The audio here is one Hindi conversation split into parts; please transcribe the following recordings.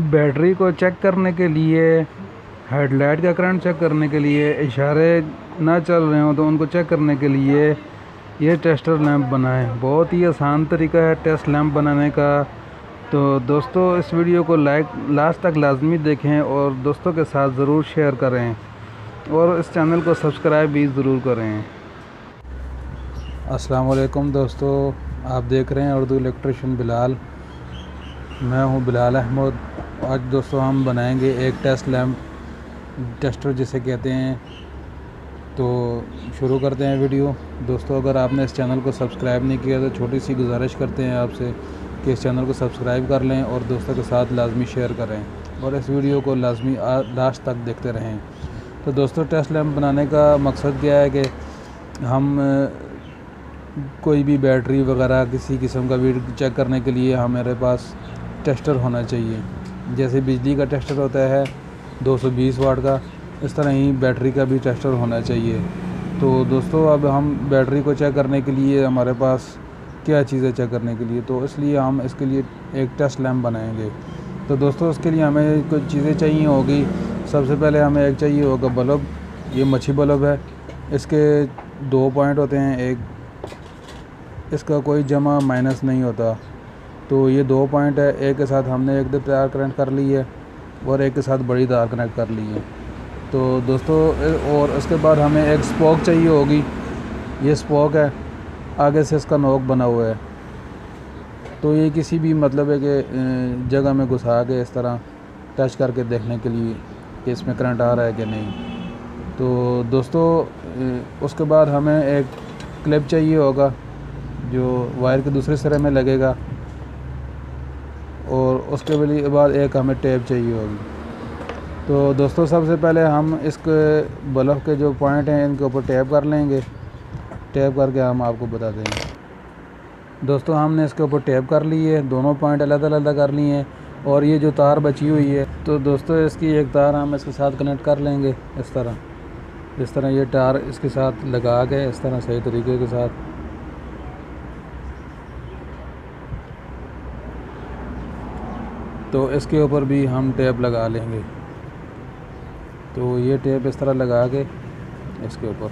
बैटरी को चेक करने के लिए, हेडलाइट का करंट चेक करने के लिए, इशारे ना चल रहे हो तो उनको चेक करने के लिए ये टेस्टर लैंप बनाएं। बहुत ही आसान तरीका है टेस्ट लैंप बनाने का। तो दोस्तों इस वीडियो को लास्ट तक लाजमी देखें और दोस्तों के साथ ज़रूर शेयर करें और इस चैनल को सब्सक्राइब भी ज़रूर करें। अस्सलाम वालेकुम दोस्तों, आप देख रहे हैं उर्दू इलेक्ट्रिशियन बिलाल। मैं हूं बिलाल अहमद। आज दोस्तों हम बनाएंगे एक टेस्ट लैंप, टेस्टर जिसे कहते हैं। तो शुरू करते हैं वीडियो। दोस्तों अगर आपने इस चैनल को सब्सक्राइब नहीं किया तो छोटी सी गुजारिश करते हैं आपसे कि इस चैनल को सब्सक्राइब कर लें और दोस्तों के साथ लाजमी शेयर करें और इस वीडियो को लाजमी लास्ट तक देखते रहें। तो दोस्तों टेस्ट लैंप बनाने का मकसद क्या है कि हम कोई भी बैटरी वगैरह किसी किस्म का भी चेक करने के लिए हमारे पास टेस्टर होना चाहिए। जैसे बिजली का टेस्टर होता है 220 वाट का, इस तरह ही बैटरी का भी टेस्टर होना चाहिए। तो दोस्तों अब हम बैटरी को चेक करने के लिए हमारे पास क्या चीज़ें चेक करने के लिए, तो इसलिए हम इसके लिए एक टेस्ट लैंप बनाएंगे। तो दोस्तों उसके लिए हमें कुछ चीज़ें चाहिए होगी। सबसे पहले हमें एक चाहिए होगा बल्ब। ये मच्छी बल्ब है। इसके 2 पॉइंट होते हैं, एक इसका कोई जमा माइनस नहीं होता। तो ये 2 पॉइंट है। एक के साथ हमने एक तार कनेक्ट कर ली है और एक के साथ बड़ी तार कनेक्ट कर ली है। तो दोस्तों और उसके बाद हमें एक स्पोक चाहिए होगी। ये स्पोक है, आगे से इसका नोक बना हुआ है। तो ये किसी भी मतलब है कि जगह में घुसा के इस तरह टच करके देखने के लिए कि इसमें करंट आ रहा है कि नहीं। तो दोस्तों उसके बाद हमें एक क्लिप चाहिए होगा जो वायर के दूसरे सिरे में लगेगा और उसके बाद एक हमें टेप चाहिए होगी। तो दोस्तों सबसे पहले हम इसके बल्ब के जो पॉइंट हैं इनके ऊपर टैप कर लेंगे। टैप करके हम आपको बता देंगे। दोस्तों हमने इसके ऊपर टैप कर ली है, दोनों पॉइंट अलग अलग कर लिए हैं। और ये जो तार बची हुई है, तो दोस्तों इसकी एक तार हम इसके साथ कनेक्ट कर लेंगे। इस तरह ये तार इसके साथ लगा के इस तरह सही तरीके के साथ। तो इसके ऊपर भी हम टेप लगा लेंगे। तो ये टेप इस तरह लगा के इसके ऊपर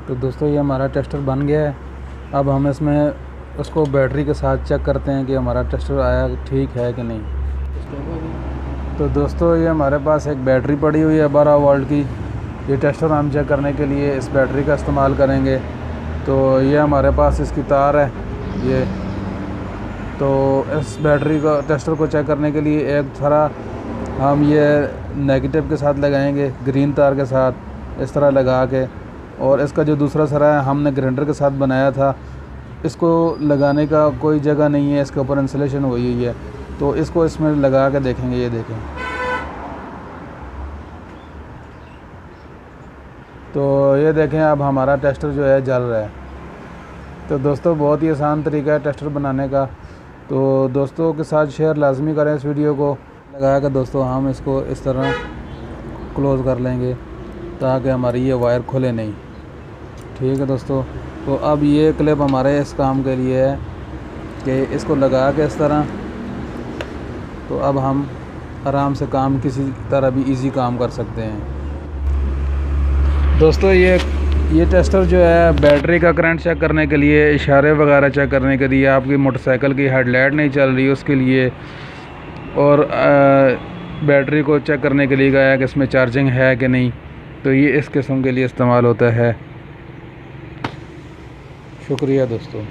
तो दोस्तों ये हमारा टेस्टर बन गया है। अब हम इसमें उसको बैटरी के साथ चेक करते हैं कि हमारा टेस्टर आया ठीक है कि नहीं। तो दोस्तों ये हमारे पास एक बैटरी पड़ी हुई है 12 वोल्ट की। ये टेस्टर हम चेक करने के लिए इस बैटरी का इस्तेमाल करेंगे। तो ये हमारे पास इसकी तार है ये। तो इस बैटरी का टेस्टर को चेक करने के लिए एक तरह हम ये नेगेटिव के साथ लगाएंगे, ग्रीन तार के साथ इस तरह लगा के। और इसका जो दूसरा सरा है हमने ग्राइंडर के साथ बनाया था, इसको लगाने का कोई जगह नहीं है, इसके ऊपर इंसुलेशन हुई हुई है। तो इसको इसमें लगा के देखेंगे। ये देखें, तो ये देखें अब हमारा टेस्टर जो है जल रहा है। तो दोस्तों बहुत ही आसान तरीका है टेस्टर बनाने का। तो दोस्तों के साथ शेयर लाजमी करें इस वीडियो को। लगा कर दोस्तों हम इसको इस तरह क्लोज़ कर लेंगे ताकि हमारी ये वायर खुले नहीं। ठीक है दोस्तों। तो अब ये क्लिप हमारे इस काम के लिए है कि इसको लगा के इस तरह, तो अब हम आराम से काम किसी तरह भी इजी काम कर सकते हैं। दोस्तों ये टेस्टर जो है बैटरी का करंट चेक करने के लिए, इशारे वगैरह चेक करने के लिए, आपकी मोटरसाइकिल की हेडलाइट नहीं चल रही उसके लिए, और बैटरी को चेक करने के लिए गया है कि इसमें चार्जिंग है कि नहीं। तो ये इस किस्म के लिए इस्तेमाल होता है। शुक्रिया दोस्तों।